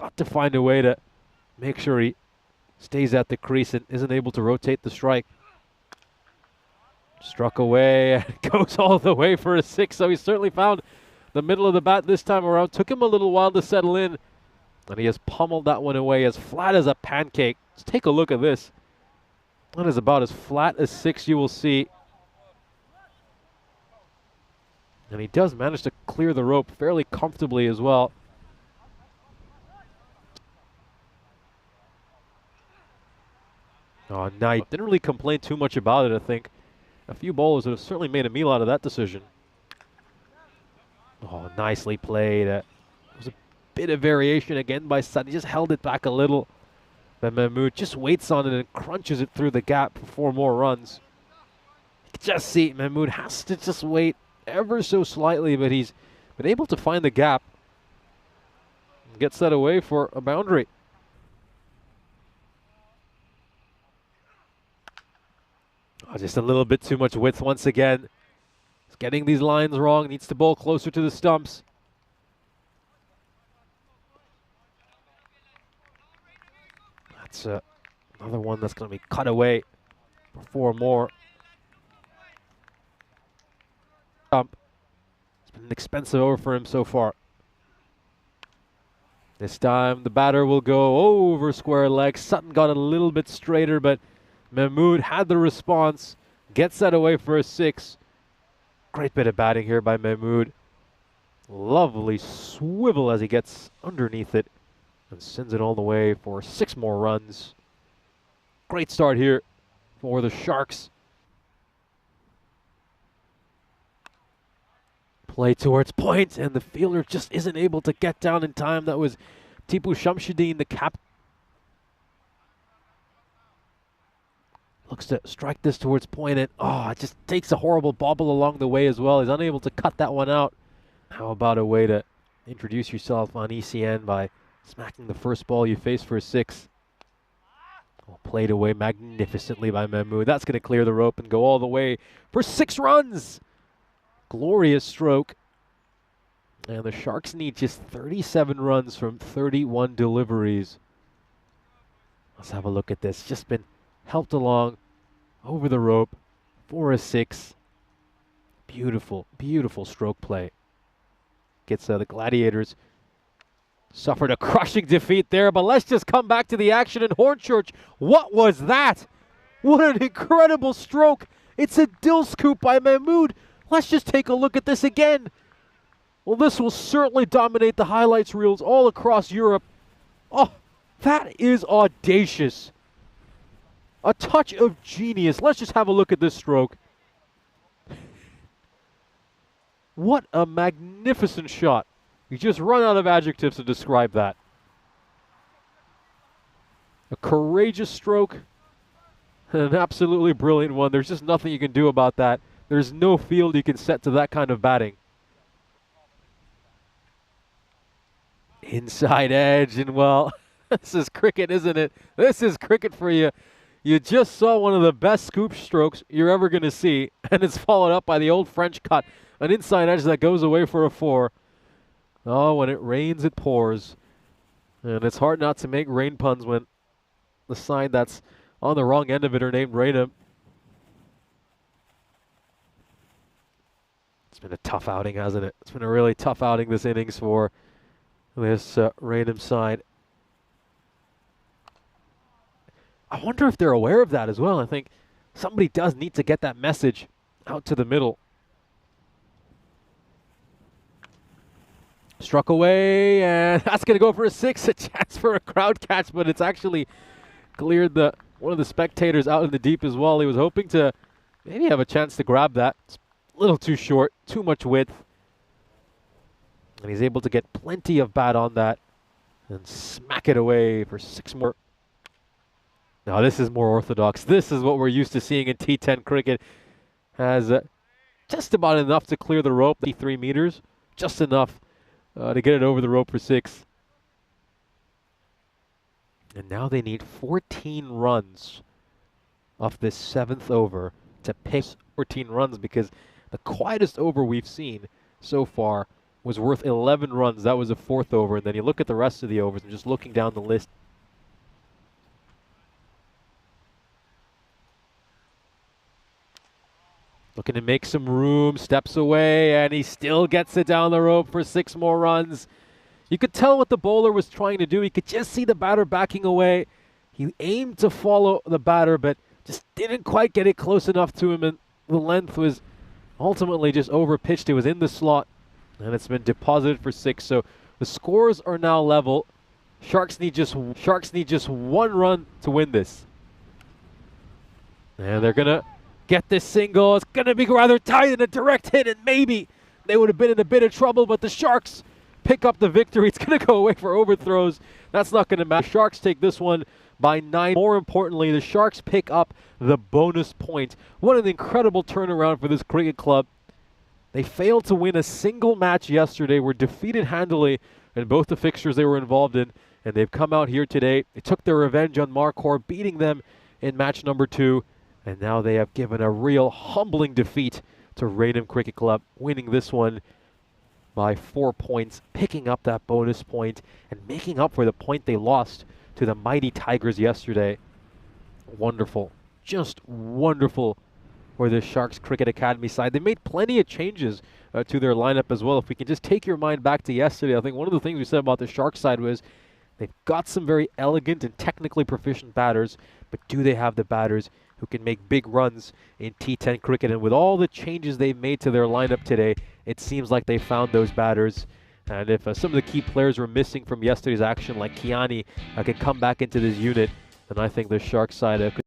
got to find a way to make sure he stays at the crease and isn't able to rotate the strike. Struck away and goes all the way for a 6, so he certainly found the middle of the bat this time around. Took him a little while to settle in, and he has pummeled that one away as flat as a pancake. Let's take a look at this. That is about as flat as 6 you will see. And he does manage to clear the rope fairly comfortably as well. Oh, nice. Didn't really complain too much about it, I think. A few bowlers would have certainly made a meal out of that decision. Oh, nicely played. There was a bit of variation again by Sutton. He just held it back a little. But Mahmood just waits on it and crunches it through the gap for 4 more runs. You can just see Mahmood has to just wait ever so slightly, but he's been able to find the gap. And gets that away for a boundary. Oh, just a little bit too much width once again. He's getting these lines wrong. Needs to bowl closer to the stumps. That's another one that's going to be cut away for 4 more. It's been an expensive over for him so far. This time the batter will go over square leg. Sutton got a little bit straighter, but Mahmood had the response. Gets that away for a 6. Great bit of batting here by Mahmood. Lovely swivel as he gets underneath it and sends it all the way for 6 more runs. Great start here for the Sharks. Play towards point, and the fielder just isn't able to get down in time. That was Tipu Shamsuddin, the captain. Looks to strike this towards point, and it just takes a horrible bobble along the way as well. He's unable to cut that one out. How about a way to introduce yourself on ECN by smacking the first ball you face for a 6? Played away magnificently by Mahmood. That's going to clear the rope and go all the way for 6 runs. Glorious stroke. And the Sharks need just 37 runs from 31 deliveries. Let's have a look at this. Just been helped along over the rope for a 6. Beautiful, beautiful stroke play. Gets the Gladiators suffered a crushing defeat there, but let's just come back to the action in Hornchurch. What was that? What an incredible stroke. It's a dill scoop by Mahmood. Let's just take a look at this again. Well, this will certainly dominate the highlights reels all across Europe. Oh, that is audacious. A touch of genius. Let's just have a look at this stroke. What a magnificent shot. You just run out of adjectives to describe that. A courageous stroke. An absolutely brilliant one. There's just nothing you can do about that. There's no field you can set to that kind of batting. Inside edge, and well, this is cricket, isn't it? This is cricket for you. You just saw one of the best scoop strokes you're ever going to see, and it's followed up by the old French cut. An inside edge that goes away for a 4. Oh, when it rains, it pours. And it's hard not to make rain puns when the side that's on the wrong end of it are named Rainham. It's been a tough outing, hasn't it? It's been a really tough outing this innings for this Rainham side. I wonder if they're aware of that as well. I think somebody does need to get that message out to the middle. Struck away, and that's going to go for a 6. A chance for a crowd catch, but it's actually cleared one of the spectators out in the deep as well. He was hoping to maybe have a chance to grab that. It's a little too short, too much width. And he's able to get plenty of bat on that and smack it away for 6 more. Now this is more orthodox. This is what we're used to seeing in T10 cricket. Has just about enough to clear the rope, 3 meters. Just enough to get it over the rope for 6. And now they need 14 runs off this 7th over to pick 14 runs, because the quietest over we've seen so far was worth 11 runs. That was a 4th over. And then you look at the rest of the overs and just looking down the list. Looking to make some room, steps away, and he still gets it down the rope for 6 more runs. You could tell what the bowler was trying to do. You could just see the batter backing away. He aimed to follow the batter, but just didn't quite get it close enough to him, and the length was ultimately just overpitched. It was in the slot, and it's been deposited for 6. So the scores are now level. Sharks need just 1 run to win this. And they're gonna get this single. It's gonna be rather tight and a direct hit, and maybe they would have been in a bit of trouble, but the Sharks pick up the victory. It's gonna go away for overthrows. That's not gonna matter. Sharks take this one by 9. More importantly, the Sharks pick up the bonus point. What an incredible turnaround for this cricket club. They failed to win a single match yesterday, were defeated handily in both the fixtures they were involved in, and they've come out here today. They took their revenge on Marquardt, beating them in match number 2, and now they have given a real humbling defeat to Rainham Cricket Club, winning this one by 4 points, picking up that bonus point and making up for the point they lost to the mighty Tigers yesterday. Wonderful, just wonderful for the Sharks Cricket Academy side. They made plenty of changes to their lineup as well. If we can just take your mind back to yesterday, I think one of the things we said about the Sharks side was they've got some very elegant and technically proficient batters, but do they have the batters who can make big runs in T10 cricket? And with all the changes they've made to their lineup today, it seems like they found those batters. And if some of the key players were missing from yesterday's action, like Kiani, can come back into this unit, then I think the Sharks side could